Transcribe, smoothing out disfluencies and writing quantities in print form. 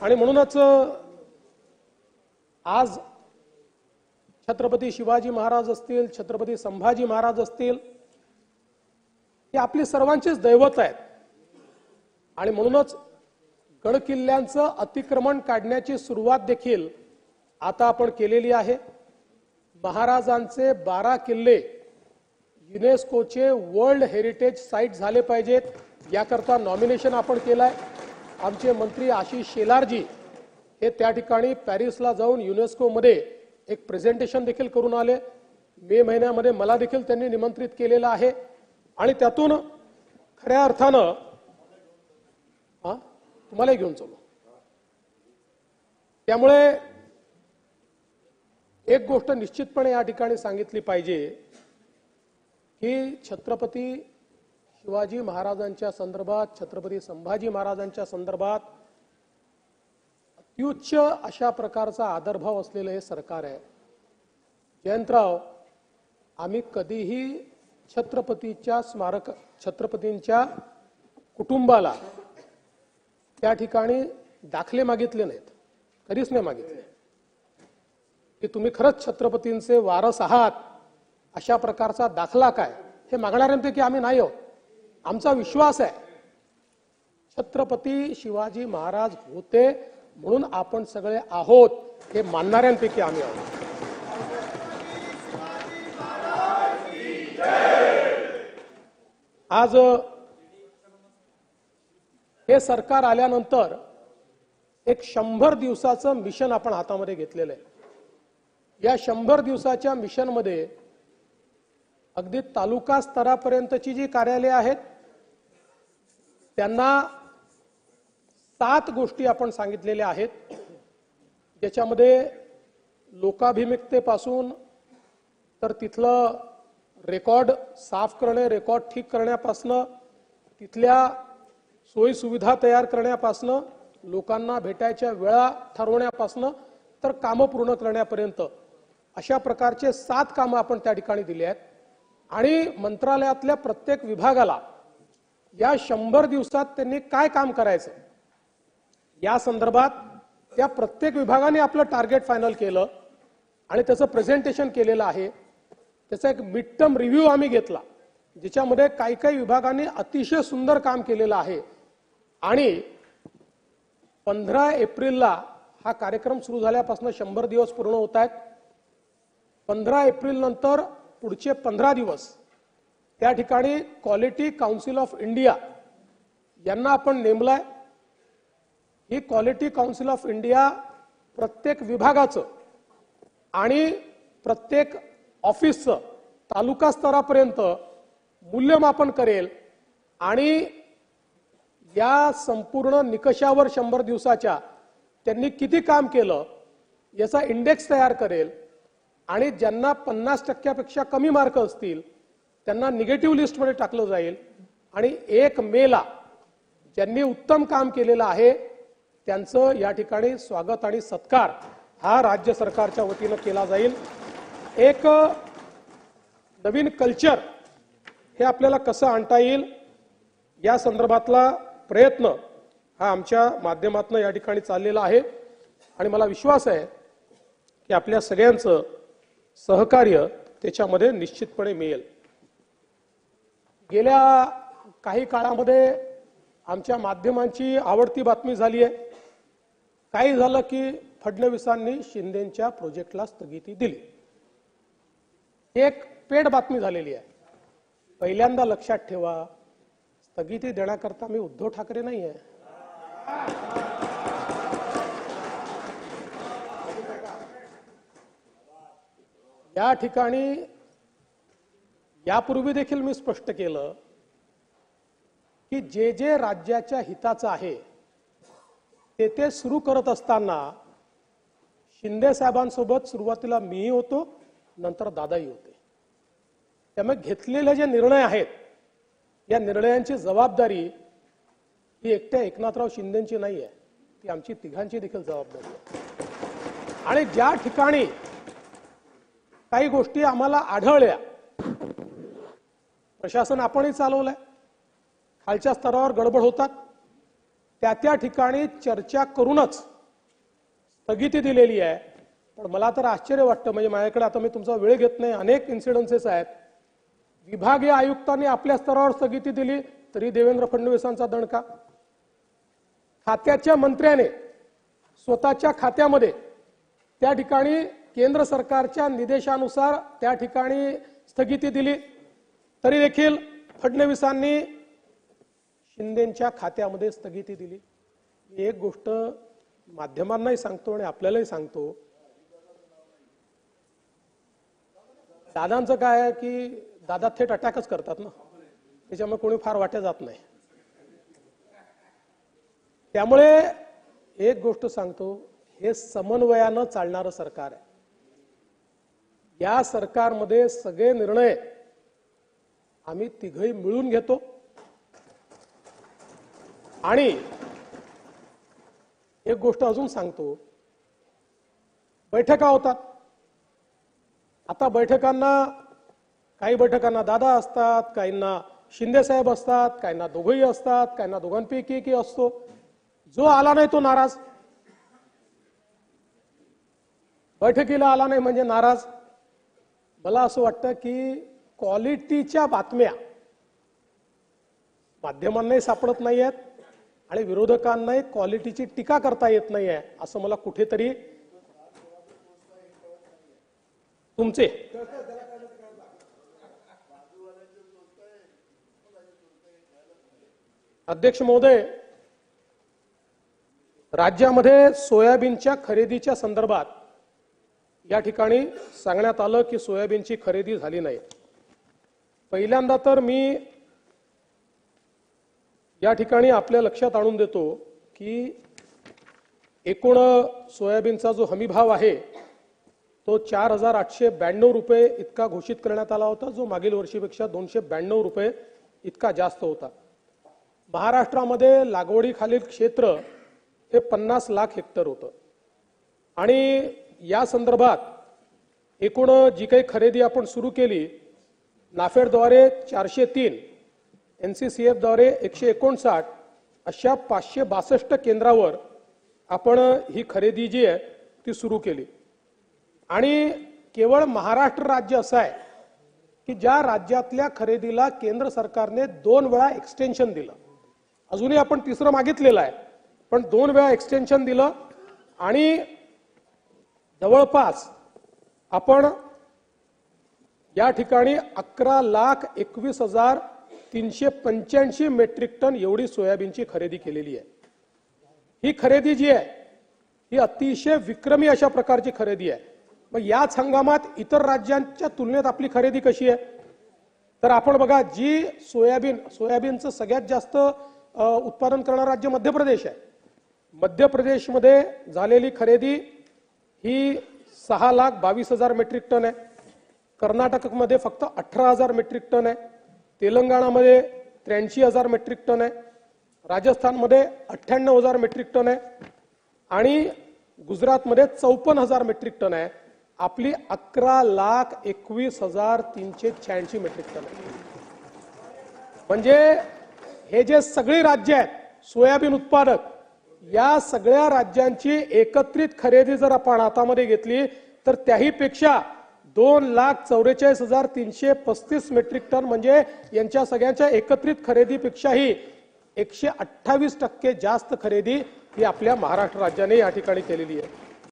आणि म्हणूनच आज छत्रपती शिवाजी महाराज असतील, छत्रपती संभाजी महाराज असतील, हे आपली सर्वांचीच दैवत आहेत. आणि म्हणूनच गडकिल्ल्यांचं अतिक्रमण काढण्याची सुरुवात देखील आता आपण केलेली आहे. महाराजांचे 12 किल्ले युनेस्कोचे वर्ल्ड हेरिटेज साइट झाले पाहिजेत, याकरता नॉमिनेशन आपण केलंय. आमचे मंत्री आशिष शेलारजी हे त्या ठिकाणी पॅरिसला जाऊन युनेस्कोमध्ये एक प्रेझेंटेशन देखील करून आले. मे महिन्यामध्ये मला देखील त्यांनी निमंत्रित केलेलं आहे. आणि त्यातून खऱ्या अर्थानं तुम्हालाही घेऊन चलो. त्यामुळे एक गोष्ट निश्चितपणे या ठिकाणी सांगितली पाहिजे की छत्रपती शिवाजी महाराजांच्या संदर्भात, छत्रपती संभाजी महाराजांच्या संदर्भात अत्युच्च अशा प्रकारचा आदरभाव असलेलं हे सरकार आहे. जयंतराव, आम्ही कधीही छत्रपतींच्या कुटुंबाला त्या ठिकाणी दाखले मागितले नाहीत, कधीच नाही मागितले. की तुम्ही खरंच छत्रपतींचे वारस आहात अशा प्रकारचा दाखला काय, हे मागणाऱ्यांपैकी आम्ही नाही आहोत. आमचा विश्वास आहे छत्रपती शिवाजी महाराज होते म्हणून आपण सगळे आहोत, हे मानणाऱ्यांपैकी आम्ही आहोत. आज हे सरकार आल्यानंतर एक 100 दिवसाचं मिशन आपण हातामध्ये घेतलेलं आहे. या 100 दिवसाच्या मिशनमध्ये अगदी तालुका स्तरापर्यंतची जी कार्यालये आहेत त्यांना 7 गोष्टी आपण सांगितलेल्या आहेत, ज्याच्यामध्ये लोकाभिमुखतेपासून तर तिथलं रेकॉर्ड साफ करणे, रेकॉर्ड ठीक करण्यापासनं, तिथल्या सोयी सुविधा तयार करण्यापासनं, लोकांना भेटायच्या वेळा ठरवण्यापासनं तर कामं पूर्ण करण्यापर्यंत अशा प्रकारचे 7 कामं आपण त्या ठिकाणी दिली आहेत. आणि मंत्रालयातल्या प्रत्येक विभागाला या 100 दिवसात त्यांनी काय काम करायचं या संदर्भात त्या प्रत्येक विभागाने आपलं टार्गेट फायनल केलं आणि त्याचं प्रेझेंटेशन केलेलं आहे. त्याचा एक मिड टर्म रिव्ह्यू आम्ही घेतला, ज्याच्यामध्ये काही काही विभागांनी अतिशय सुंदर काम केलेलं आहे. आणि 15 एप्रिलला हा कार्यक्रम सुरू झाल्यापासून 100 दिवस पूर्ण होत आहेत. 15 एप्रिल नंतर पुढचे 15 दिवस त्या ठिकाणी क्वालिटी काउन्सिल ऑफ इंडिया यांना आपण नेमलंय. ही क्वालिटी काउन्सिल ऑफ इंडिया प्रत्येक विभागाचं आणि प्रत्येक ऑफिसचं तालुका स्तरापर्यंत मूल्यमापन करेल आणि या संपूर्ण निकषावर 100 दिवसाच्या त्यांनी किती काम केलं याचा इंडेक्स तयार करेल. आणि ज्यांना 50% कमी मार्क असतील त्यांना निगेटिव्ह लिस्टमध्ये टाकलं जाईल. आणि 1 मेला ज्यांनी उत्तम काम केलेलं आहे त्यांचं या ठिकाणी स्वागत आणि सत्कार हा राज्य सरकारच्या वतीनं केला जाईल. एक नवीन कल्चर हे आपल्याला कसं आणता येईल या संदर्भातला प्रयत्न हा आमच्या माध्यमातून या ठिकाणी चाललेला आहे. आणि मला विश्वास आहे की आपल्या सगळ्यांचं सहकार्य त्याच्यामध्ये निश्चितपणे मिळेल. गेल्या काही काळामध्ये आमच्या माध्यमांची आवडती बातमी झाली आहे. काही झालं की फडणवीसांनी शिंदेच्या प्रोजेक्टला स्थगिती दिली. एक पेड बातमी झालेली आहे. पहिल्यांदा लक्षात ठेवा, स्थगिती देण्याकरता मी उद्धव ठाकरे नाही आहे. या ठिकाणी यापूर्वी देखील मी स्पष्ट केलं की जे जे राज्याच्या हिताचं आहे ते सुरू करत असताना शिंदे साहेबांसोबत सुरुवातीला मीही होतो, नंतर दादाही होते. त्यामुळे घेतलेले जे निर्णय आहेत या निर्णयांची जबाबदारी ही एकट्या एकनाथराव शिंदेची नाही आहे, ती आमची तिघांची देखील जबाबदारी आहे. आणि ज्या ठिकाणी काही गोष्टी आम्हाला आढळल्या, प्रशासन आपणही चालवलंय, खालच्या स्तरावर गडबड होतात, त्या ठिकाणी चर्चा करूनच स्थगिती दिलेली आहे. पण मला तर आश्चर्य वाटतं, म्हणजे माझ्याकडे आता मी तुमचा वेळ घेत नाही, अनेक इन्सिडेन्सेस आहेत. विभागीय आयुक्तांनी आपल्या स्तरावर स्थगिती दिली तरी देवेंद्र फडणवीसांचा दणका. खात्याच्या मंत्र्याने स्वतःच्या खात्यामध्ये त्या ठिकाणी केंद्र सरकारच्या निर्देशानुसार त्या ठिकाणी स्थगिती दिली तरी देखील फडणवीसांनी शिंदेंच्या खात्यामध्ये स्थगिती दिली. एक गोष्ट माध्यमांनाही सांगतो आणि आपल्यालाही सांगतो, दादांचं काय आहे की दादा थेट अटॅकच करतात ना, त्याच्यामुळे कोणी फार वाटे जात नाही. त्यामुळे एक गोष्ट सांगतो, हे समन्वयानं चालणारं सरकार आहे. या सरकारमध्ये सगळे निर्णय आम्ही तिघही मिळून घेतो आणि एक गोष्ट अजून सांगतो, बैठका होतात. आता काही बैठकांना दादा असतात, काहींना शिंदे साहेब असतात, काहींना दोघंही असतात, काहींना दोघांपैकी की असतो. जो आला नाही तो नाराज, बैठकीला आला नाही म्हणजे नाराज. मला असं वाटतं की क्वालिटीच्या बातम्या माध्यमांनाही सापडत नाही आहेत आणि विरोधकांनाही क्वालिटीची टीका करता येत नाही आहे, असं मला कुठेतरी तुमचे अध्यक्ष महोदय, राज्यामध्ये सोयाबीनच्या खरेदीच्या संदर्भात या ठिकाणी सांगण्यात आलं की सोयाबीनची खरेदी झाली नाही. पहिल्यांदा तर मी या ठिकाणी आपल्या लक्षात आणून देतो की एकूण सोयाबीनचा जो हमीभाव आहे तो 4,892 रुपये इतका घोषित करण्यात आला होता, जो मागील वर्षीपेक्षा 292 रुपये इतका जास्त होता. महाराष्ट्रामध्ये लागवडीखालील क्षेत्र हे 50 लाख हेक्टर होतं आणि या संदर्भात एकूण जी काही खरेदी आपण सुरू केली, नाफेडद्वारे 403, NCCF द्वारे 159, अशा 562 केंद्रावर आपण ही खरेदी जी आहे ती सुरू केली. आणि केवळ महाराष्ट्र राज्य असं आहे की ज्या राज्यातल्या खरेदीला केंद्र सरकारने 2 वेळा एक्सटेन्शन दिलं. अजूनही आपण तिसरं मागितलेलं आहे, पण 2 वेळा एक्सटेन्शन दिलं आणि जवळपास आपण या ठिकाणी 11,21,385 मेट्रिक टन एवढी सोयाबीनची खरेदी केलेली आहे. ही खरेदी जी आहे ही अतिशय विक्रमी अशा प्रकारची खरेदी आहे. मग याच हंगामात इतर राज्यांच्या तुलनेत आपली खरेदी कशी आहे? तर आपण बघा, जी सोयाबीनचं सगळ्यात जास्त उत्पादन करणारं राज्य मध्य प्रदेश आहे. मध्य प्रदेशमध्ये झालेली खरेदी ही 6,22,000 मेट्रिक टन आहे. कर्नाटकमध्ये फक्त 18,000 मेट्रिक टन आहे. तेलंगणामध्ये 83,000 मेट्रिक टन आहे. राजस्थानमध्ये 98,000 मेट्रिक टन आहे आणि गुजरातमध्ये 54,000 मेट्रिक टन आहे. आपली 11,21,386 मेट्रिक टन आहे. म्हणजे हे जे सगळी राज्य आहेत सोयाबीन उत्पादक, या सगळ्या राज्यांची एकत्रित खरेदी जर आपण हातामध्ये घेतली तर त्याही पेक्षा 2,44,335 मेट्रिक टन, म्हणजे यांच्या सगळ्यांच्या एकत्रित खरेदीपेक्षाही 128% जास्त खरेदी ही आपल्या महाराष्ट्र राज्याने या ठिकाणी केलेली आहे.